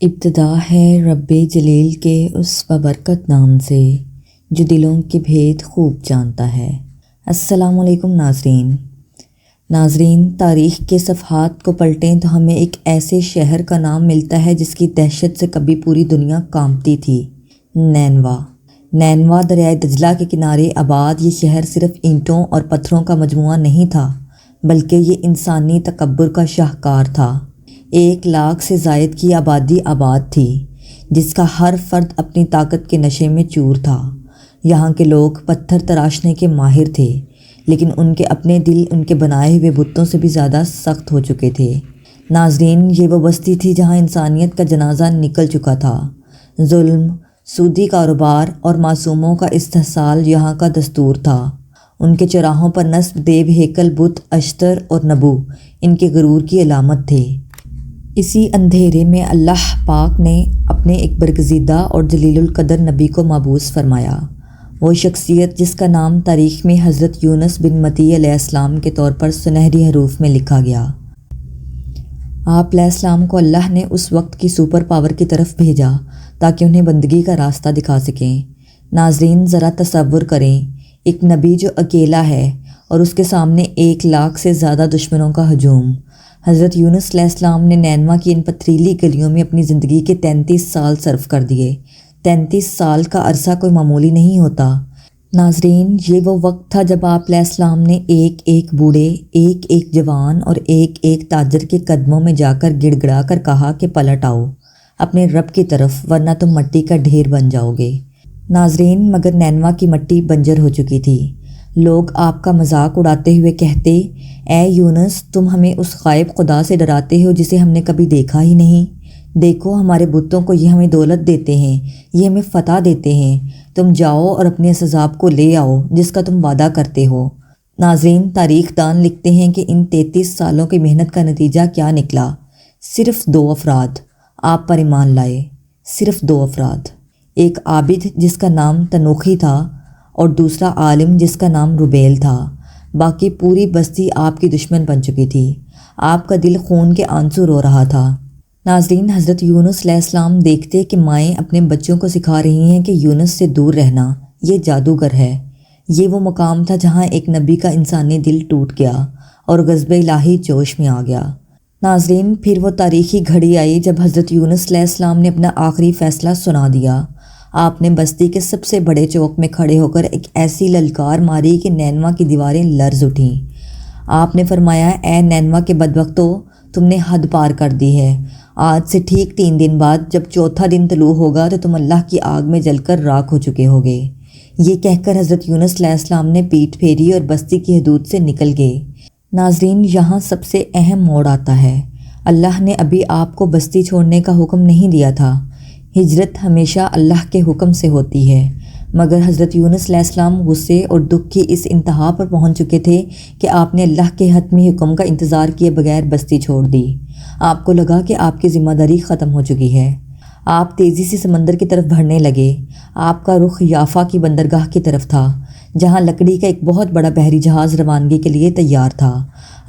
ابتدا ہے رب جلیل کے اس ببرکت نام سے جو دلوں کے بھید خوب جانتا ہے۔ السلام علیکم ناظرین، تاریخ کے صفحات کو پلٹیں تو ہمیں ایک ایسے شہر کا نام ملتا ہے جس کی دہشت سے کبھی پوری دنیا کانپتی تھی۔ نینوا دریائے دجلہ کے کنارے آباد یہ شہر صرف اینٹوں اور پتھروں کا مجموعہ نہیں تھا، بلکہ یہ انسانی تکبر کا شاہکار تھا۔ 1,00,000 سے زائد کی آبادی آباد تھی، جس کا ہر فرد اپنی طاقت کے نشے میں چور تھا۔ یہاں کے لوگ پتھر تراشنے کے ماہر تھے، لیکن ان کے اپنے دل ان کے بنائے ہوئے بتوں سے بھی زیادہ سخت ہو چکے تھے۔ ناظرین، یہ وہ بستی تھی جہاں انسانیت کا جنازہ نکل چکا تھا۔ ظلم، سودی کاروبار اور معصوموں کا استحصال یہاں کا دستور تھا۔ ان کے چوراہوں پر نصب دیو ہیکل بت اشتر اور نبو ان کے غرور کی علامت تھے۔ اسی اندھیرے میں اللہ پاک نے اپنے ایک برگزیدہ اور جلیل القدر نبی کو مبعوث فرمایا، وہ شخصیت جس کا نام تاریخ میں حضرت یونس بن متی علیہ السلام کے طور پر سنہری حروف میں لکھا گیا۔ آپ علیہ السلام کو اللہ نے اس وقت کی سپر پاور کی طرف بھیجا تاکہ انہیں بندگی کا راستہ دکھا سکیں۔ ناظرین، ذرا تصور کریں، ایک نبی جو اکیلا ہے اور اس کے سامنے 1,00,000 سے زیادہ دشمنوں کا ہجوم۔ حضرت یونس علیہ السلام نے نینوا کی ان پتھریلی گلیوں میں اپنی زندگی کے 33 سال صرف کر دیے۔ 33 سال کا عرصہ کوئی معمولی نہیں ہوتا۔ ناظرین، یہ وہ وقت تھا جب آپ علیہ السلام نے ایک ایک بوڑھے، ایک ایک جوان اور ایک ایک تاجر کے قدموں میں جا کر گڑ گڑا کر کہا کہ پلٹ آؤ اپنے رب کی طرف، ورنہ تم مٹی کا ڈھیر بن جاؤ گے۔ ناظرین، مگر نینوا کی مٹی بنجر ہو چکی تھی۔ لوگ آپ کا مذاق اڑاتے ہوئے کہتے، اے یونس، تم ہمیں اس غائب خدا سے ڈراتے ہو جسے ہم نے کبھی دیکھا ہی نہیں۔ دیکھو، ہمارے بتوں کو یہ ہمیں دولت دیتے ہیں، یہ ہمیں فتح دیتے ہیں۔ تم جاؤ اور اپنے اس عذاب کو لے آؤ جس کا تم وعدہ کرتے ہو۔ ناظرین، تاریخ دان لکھتے ہیں کہ ان 33 سالوں کی محنت کا نتیجہ کیا نکلا؟ صرف 2 افراد آپ پر ایمان لائے، صرف 2 افراد، ایک عابد جس کا نام تنوخی تھا اور دوسرا عالم جس کا نام ربیل تھا۔ باقی پوری بستی آپ کی دشمن بن چکی تھی۔ آپ کا دل خون کے آنسو رو رہا تھا۔ ناظرین، حضرت یونس علیہ السلام دیکھتے کہ مائیں اپنے بچوں کو سکھا رہی ہیں کہ یونس سے دور رہنا، یہ جادوگر ہے۔ یہ وہ مقام تھا جہاں ایک نبی کا انسانی دل ٹوٹ گیا اور غضب الہی جوش میں آ گیا۔ ناظرین، پھر وہ تاریخی گھڑی آئی جب حضرت یونس علیہ السلام نے اپنا آخری فیصلہ سنا دیا۔ آپ نے بستی کے سب سے بڑے چوک میں کھڑے ہو کر ایک ایسی للکار ماری کہ نینوا کی دیواریں لرز اٹھیں۔ آپ نے فرمایا، اے نینوا کے بدبختو، تم نے حد پار کر دی ہے۔ آج سے ٹھیک 3 دن بعد جب 4تھا دن طلوع ہوگا تو تم اللہ کی آگ میں جل کر راکھ ہو چکے ہوگے۔ یہ کہہ کر حضرت یونس علیہ السلام نے پیٹھ پھیری اور بستی کی حدود سے نکل گئے۔ ناظرین، یہاں سب سے اہم موڑ آتا ہے۔ اللہ نے ابھی آپ کو بستی چھوڑنے کا حکم نہیں دیا تھا۔ ہجرت ہمیشہ اللہ کے حکم سے ہوتی ہے، مگر حضرت یونس علیہ السلام غصے اور دکھ کی اس انتہا پر پہنچ چکے تھے کہ آپ نے اللہ کے حتمی حکم کا انتظار کیے بغیر بستی چھوڑ دی۔ آپ کو لگا کہ آپ کی ذمہ داری ختم ہو چکی ہے۔ آپ تیزی سے سمندر کی طرف بڑھنے لگے۔ آپ کا رخ یافا کی بندرگاہ کی طرف تھا، جہاں لکڑی کا ایک بہت بڑا بحری جہاز روانگی کے لیے تیار تھا۔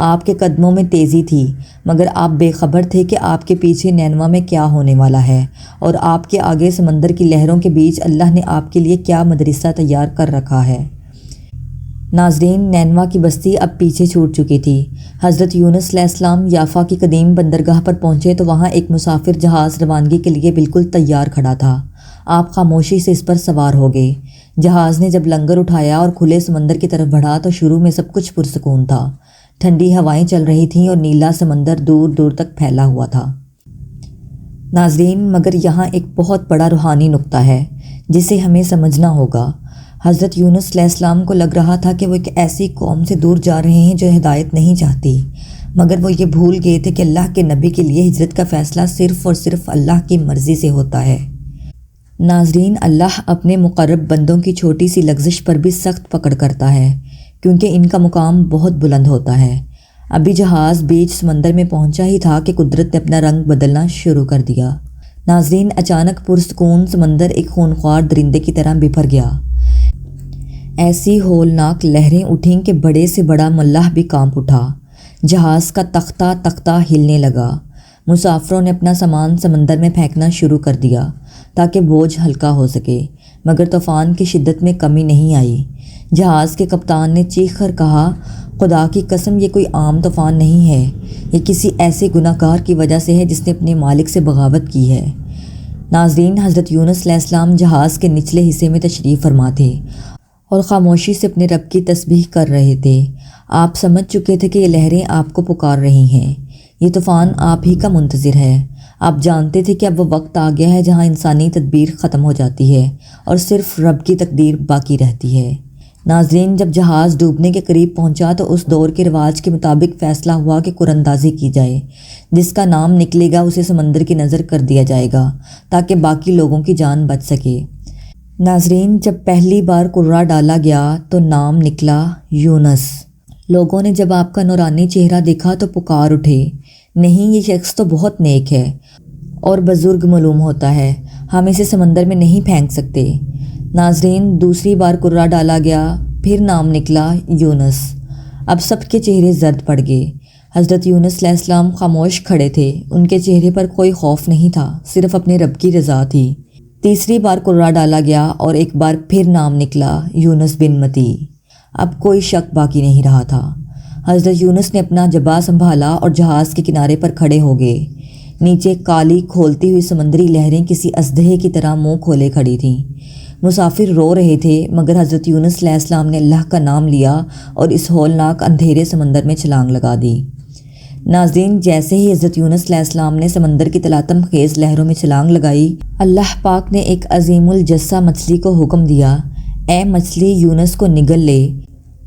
آپ کے قدموں میں تیزی تھی، مگر آپ بے خبر تھے کہ آپ کے پیچھے نینوا میں کیا ہونے والا ہے اور آپ کے آگے سمندر کی لہروں کے بیچ اللہ نے آپ کے لیے کیا مدرسہ تیار کر رکھا ہے۔ ناظرین، نینوا کی بستی اب پیچھے چھوٹ چکی تھی۔ حضرت یونس علیہ السلام یافا کی قدیم بندرگاہ پر پہنچے تو وہاں ایک مسافر جہاز روانگی کے لیے بالکل تیار کھڑا تھا۔ آپ خاموشی سے اس پر سوار ہو گئے۔ جہاز نے جب لنگر اٹھایا اور کھلے سمندر کی طرف بڑھا تو شروع میں سب کچھ پرسکون تھا۔ ٹھنڈی ہوائیں چل رہی تھیں اور نیلا سمندر دور دور تک پھیلا ہوا تھا۔ ناظرین، مگر یہاں ایک بہت بڑا روحانی نقطہ ہے جسے ہمیں سمجھنا ہوگا۔ حضرت یونس علیہ السلام کو لگ رہا تھا کہ وہ ایک ایسی قوم سے دور جا رہے ہیں جو ہدایت نہیں چاہتی، مگر وہ یہ بھول گئے تھے کہ اللہ کے نبی کے لیے ہجرت کا فیصلہ صرف اور صرف اللہ کی مرضی سے ہوتا ہے۔ ناظرین، اللہ اپنے مقرب بندوں کی چھوٹی سی لغزش پر بھی سخت پکڑ کرتا ہے، کیونکہ ان کا مقام بہت بلند ہوتا ہے۔ ابھی جہاز بیچ سمندر میں پہنچا ہی تھا کہ قدرت نے اپنا رنگ بدلنا شروع کر دیا۔ ناظرین، اچانک پرسکون سمندر ایک خونخوار درندے کی طرح بپھر گیا۔ ایسی ہولناک لہریں اٹھیں کہ بڑے سے بڑا ملاح بھی کانپ اٹھا۔ جہاز کا تختہ ہلنے لگا۔ مسافروں نے اپنا سامان سمندر میں پھینکنا شروع کر دیا تاکہ بوجھ ہلکا ہو سکے، مگر طوفان کی شدت میں کمی نہیں آئی۔ جہاز کے کپتان نے چیخ کر کہا، خدا کی قسم، یہ کوئی عام طوفان نہیں ہے، یہ کسی ایسے گناہ گار کی وجہ سے ہے جس نے اپنے مالک سے بغاوت کی ہے۔ ناظرین، حضرت یونس علیہ السلام جہاز کے نچلے حصے میں تشریف فرما تھے اور خاموشی سے اپنے رب کی تسبیح کر رہے تھے۔ آپ سمجھ چکے تھے کہ یہ لہریں آپ کو پکار رہی ہیں، یہ طوفان آپ ہی کا منتظر ہے۔ آپ جانتے تھے کہ اب وہ وقت آ گیا ہے جہاں انسانی تدبیر ختم ہو جاتی ہے اور صرف رب کی تقدیر باقی رہتی ہے۔ ناظرین، جب جہاز ڈوبنے کے قریب پہنچا تو اس دور کے رواج کے مطابق فیصلہ ہوا کہ قراندازی کی جائے۔ جس کا نام نکلے گا اسے سمندر کی نظر کر دیا جائے گا تاکہ باقی لوگوں کی جان بچ سکے۔ ناظرین، جب پہلی بار قرہ ڈالا گیا تو نام نکلا یونس۔ لوگوں نے جب آپ کا نورانی چہرہ دیکھا تو پکار اٹھے، نہیں، یہ شخص تو بہت نیک ہے اور بزرگ معلوم ہوتا ہے، ہم اسے سمندر میں نہیں پھینک سکتے۔ ناظرین، دوسری بار قرہ ڈالا گیا، پھر نام نکلا یونس۔ اب سب کے چہرے زرد پڑ گئے۔ حضرت یونس علیہ السلام خاموش کھڑے تھے، ان کے چہرے پر کوئی خوف نہیں تھا، صرف اپنے رب کی رضا تھی۔ تیسری بار قرہ ڈالا گیا اور ایک بار پھر نام نکلا یونس بن متی۔ اب کوئی شک باقی نہیں رہا تھا۔ حضرت یونس نے اپنا جبہ سنبھالا اور جہاز کے کنارے پر کھڑے ہو گئے۔ نیچے کالی کھولتی ہوئی سمندری لہریں کسی اژدہے کی طرح منہ کھولے کھڑی تھیں۔ مسافر رو رہے تھے، مگر حضرت یونس علیہ السلام نے اللہ کا نام لیا اور اس ہولناک اندھیرے سمندر میں چھلانگ لگا دی۔ ناظرین، جیسے ہی حضرت یونس علیہ السلام نے سمندر کی تلاطم خیز لہروں میں چھلانگ لگائی، اللہ پاک نے ایک عظیم الجثہ مچھلی کو حکم دیا، اے مچھلی، یونس کو نگل لے،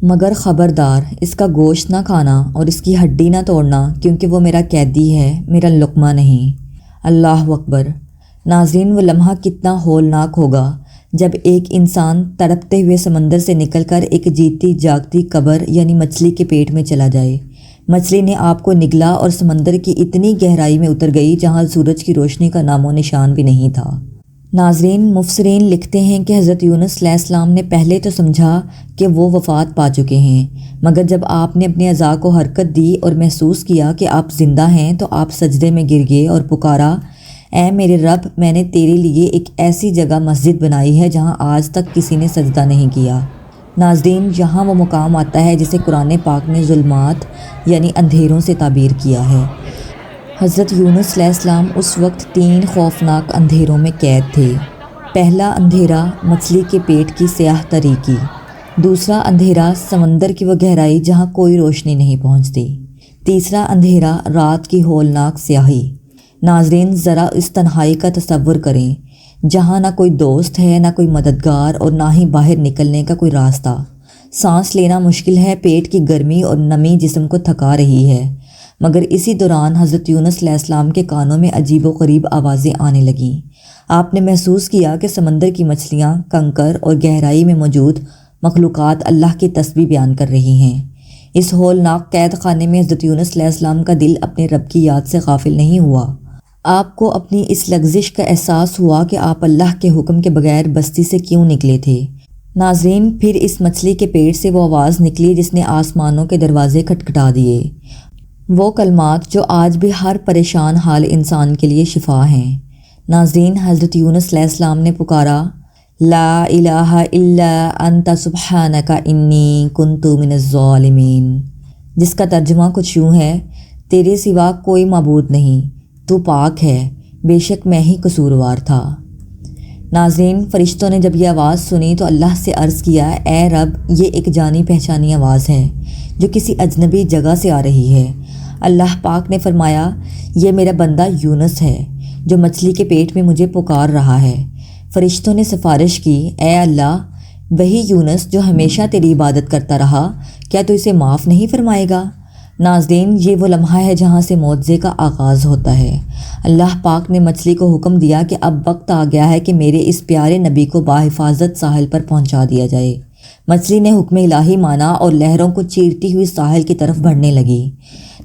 مگر خبردار، اس کا گوشت نہ کھانا اور اس کی ہڈی نہ توڑنا، کیونکہ وہ میرا قیدی ہے، میرا لقمہ نہیں۔ اللہ اکبر۔ ناظرین، وہ لمحہ کتنا ہولناک ہوگا جب ایک انسان تڑپتے ہوئے سمندر سے نکل کر ایک جیتی جاگتی قبر یعنی مچھلی کے پیٹ میں چلا جائے۔ مچھلی نے آپ کو نگلا اور سمندر کی اتنی گہرائی میں اتر گئی جہاں سورج کی روشنی کا نام و نشان بھی نہیں تھا۔ ناظرین، مفسرین لکھتے ہیں کہ حضرت یونس علیہ السلام نے پہلے تو سمجھا کہ وہ وفات پا چکے ہیں، مگر جب آپ نے اپنے اعضاء کو حرکت دی اور محسوس کیا کہ آپ زندہ ہیں تو آپ سجدے میں گر گئے اور پکارا، اے میرے رب، میں نے تیرے لیے ایک ایسی جگہ مسجد بنائی ہے جہاں آج تک کسی نے سجدہ نہیں کیا۔ ناظرین، یہاں وہ مقام آتا ہے جسے قرآن پاک نے ظلمات یعنی اندھیروں سے تعبیر کیا ہے۔ حضرت یونس علیہ السلام اس وقت 3 خوفناک اندھیروں میں قید تھے۔ پہلا اندھیرا مچھلی کے پیٹ کی سیاہ تاریکی، دوسرا اندھیرا سمندر کی وہ گہرائی جہاں کوئی روشنی نہیں پہنچتی، تیسرا اندھیرا رات کی ہولناک سیاہی۔ ناظرین، ذرا اس تنہائی کا تصور کریں، جہاں نہ کوئی دوست ہے، نہ کوئی مددگار اور نہ ہی باہر نکلنے کا کوئی راستہ۔ سانس لینا مشکل ہے، پیٹ کی گرمی اور نمی جسم کو تھکا رہی ہے، مگر اسی دوران حضرت یونس علیہ السلام کے کانوں میں عجیب و غریب آوازیں آنے لگیں۔ آپ نے محسوس کیا کہ سمندر کی مچھلیاں، کنکر اور گہرائی میں موجود مخلوقات اللہ کی تسبیح بیان کر رہی ہیں۔ اس ہولناک قید خانے میں حضرت یونس علیہ السلام کا دل اپنے رب کی یاد سے غافل نہیں ہوا۔ آپ کو اپنی اس لغزش کا احساس ہوا کہ آپ اللہ کے حکم کے بغیر بستی سے کیوں نکلے تھے۔ ناظرین، پھر اس مچھلی کے پیٹ سے وہ آواز نکلی جس نے آسمانوں کے دروازے کھٹکھٹا دیے، وہ کلمات جو آج بھی ہر پریشان حال انسان کے لیے شفا ہیں۔ ناظرین، حضرت یونس علیہ السلام نے پکارا، لا الہ الا انت سبحانک انی کنت من الظالمین، جس کا ترجمہ کچھ یوں ہے، تیرے سوا کوئی معبود نہیں، تو پاک ہے، بے شک میں ہی قصوروار تھا۔ ناظرین، فرشتوں نے جب یہ آواز سنی تو اللہ سے عرض کیا، اے رب، یہ ایک جانی پہچانی آواز ہے جو کسی اجنبی جگہ سے آ رہی ہے۔ اللہ پاک نے فرمایا، یہ میرا بندہ یونس ہے جو مچھلی کے پیٹ میں مجھے پکار رہا ہے۔ فرشتوں نے سفارش کی، اے اللہ، وہی یونس جو ہمیشہ تیری عبادت کرتا رہا، کیا تو اسے معاف نہیں فرمائے گا؟ ناظرین، یہ وہ لمحہ ہے جہاں سے معجزے کا آغاز ہوتا ہے۔ اللہ پاک نے مچھلی کو حکم دیا کہ اب وقت آ گیا ہے کہ میرے اس پیارے نبی کو باحفاظت ساحل پر پہنچا دیا جائے۔ مچھلی نے حکم الہی مانا اور لہروں کو چیرتی ہوئی ساحل کی طرف بڑھنے لگی۔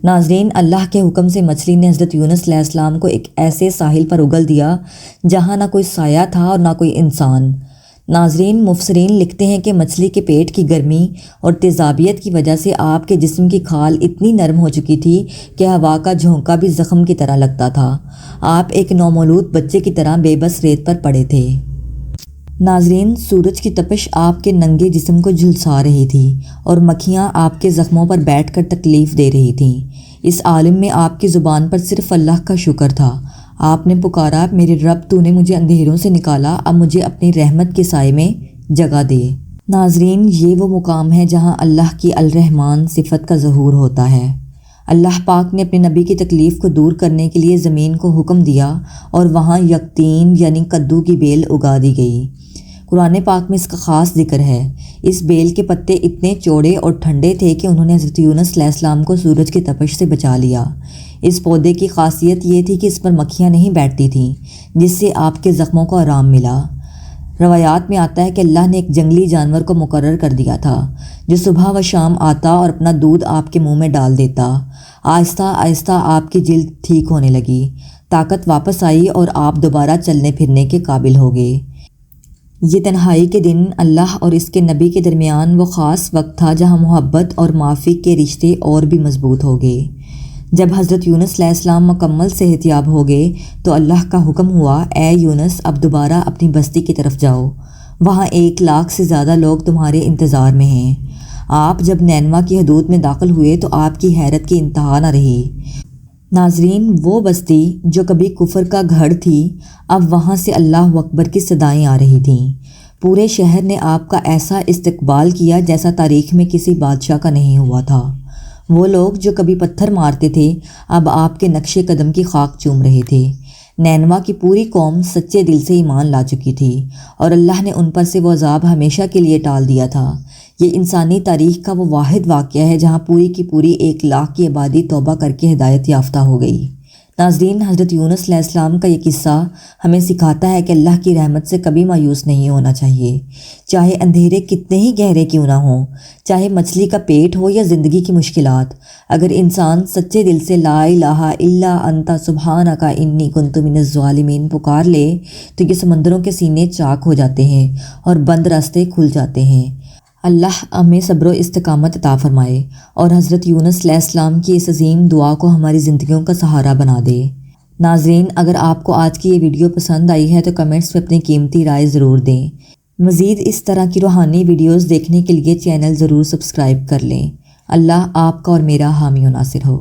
ناظرین، اللہ کے حکم سے مچھلی نے حضرت یونس علیہ السلام کو ایک ایسے ساحل پر اگل دیا جہاں نہ کوئی سایہ تھا اور نہ کوئی انسان۔ ناظرین، مفسرین لکھتے ہیں کہ مچھلی کے پیٹ کی گرمی اور تیزابیت کی وجہ سے آپ کے جسم کی کھال اتنی نرم ہو چکی تھی کہ ہوا کا جھونکا بھی زخم کی طرح لگتا تھا۔ آپ ایک نومولود بچے کی طرح بے بس ریت پر پڑے تھے۔ ناظرین، سورج کی تپش آپ کے ننگے جسم کو جھلسا رہی تھی اور مکھیاں آپ کے زخموں پر بیٹھ کر تکلیف دے رہی تھیں۔ اس عالم میں آپ کی زبان پر صرف اللہ کا شکر تھا۔ آپ نے پکارا، میرے رب، تو نے مجھے اندھیروں سے نکالا، اب مجھے اپنی رحمت کے سائے میں جگہ دے۔ ناظرین، یہ وہ مقام ہے جہاں اللہ کی الرحمن صفت کا ظہور ہوتا ہے۔ اللہ پاک نے اپنے نبی کی تکلیف کو دور کرنے کے لیے زمین کو حکم دیا اور وہاں یقطین یعنی کدو کی بیل اگا دی گئی۔ قرآن پاک میں اس کا خاص ذکر ہے۔ اس بیل کے پتے اتنے چوڑے اور ٹھنڈے تھے کہ انہوں نے حضرت یونس علیہ السلام کو سورج کی تپش سے بچا لیا۔ اس پودے کی خاصیت یہ تھی کہ اس پر مکھیاں نہیں بیٹھتی تھیں، جس سے آپ کے زخموں کو آرام ملا۔ روایات میں آتا ہے کہ اللہ نے ایک جنگلی جانور کو مقرر کر دیا تھا جو صبح و شام آتا اور اپنا دودھ آپ کے منہ میں ڈال دیتا۔ آہستہ آہستہ آپ کی جلد ٹھیک ہونے لگی، طاقت واپس آئی اور آپ دوبارہ چلنے پھرنے کے قابل ہو گئے۔ یہ تنہائی کے دن اللہ اور اس کے نبی کے درمیان وہ خاص وقت تھا جہاں محبت اور معافی کے رشتے اور بھی مضبوط ہو گئے۔ جب حضرت یونس علیہ السلام مکمل صحت یاب ہو گئے تو اللہ کا حکم ہوا، اے یونس، اب دوبارہ اپنی بستی کی طرف جاؤ، وہاں 1,00,000 سے زیادہ لوگ تمہارے انتظار میں ہیں۔ آپ جب نینوا کی حدود میں داخل ہوئے تو آپ کی حیرت کی انتہا نہ رہی۔ ناظرین، وہ بستی جو کبھی کفر کا گڑھ تھی، اب وہاں سے اللہ اکبر کی صدائیں آ رہی تھیں۔ پورے شہر نے آپ کا ایسا استقبال کیا جیسا تاریخ میں کسی بادشاہ کا نہیں ہوا تھا۔ وہ لوگ جو کبھی پتھر مارتے تھے اب آپ کے نقش قدم کی خاک چوم رہے تھے۔ نینوا کی پوری قوم سچے دل سے ایمان لا چکی تھی اور اللہ نے ان پر سے وہ عذاب ہمیشہ کے لیے ٹال دیا تھا۔ یہ انسانی تاریخ کا وہ واحد واقعہ ہے جہاں پوری کی پوری 1,00,000 کی آبادی توبہ کر کے ہدایت یافتہ ہو گئی۔ ناظرین، حضرت یونس علیہ السلام کا یہ قصہ ہمیں سکھاتا ہے کہ اللہ کی رحمت سے کبھی مایوس نہیں ہونا چاہیے، چاہے اندھیرے کتنے ہی گہرے کیوں نہ ہوں، چاہے مچھلی کا پیٹ ہو یا زندگی کی مشکلات۔ اگر انسان سچے دل سے لا الہ الا انت سبحانک انی کنت من الظالمین پکار لے تو یہ سمندروں کے سینے چاک ہو جاتے ہیں اور بند راستے کھل جاتے ہیں۔ اللہ ہمیں صبر و استقامت عطا فرمائے اور حضرت یونس علیہ السلام کی اس عظیم دعا کو ہماری زندگیوں کا سہارا بنا دے۔ ناظرین، اگر آپ کو آج کی یہ ویڈیو پسند آئی ہے تو کمنٹس میں اپنی قیمتی رائے ضرور دیں۔ مزید اس طرح کی روحانی ویڈیوز دیکھنے کے لیے چینل ضرور سبسکرائب کر لیں۔ اللہ آپ کا اور میرا حامی و ناصر ہو۔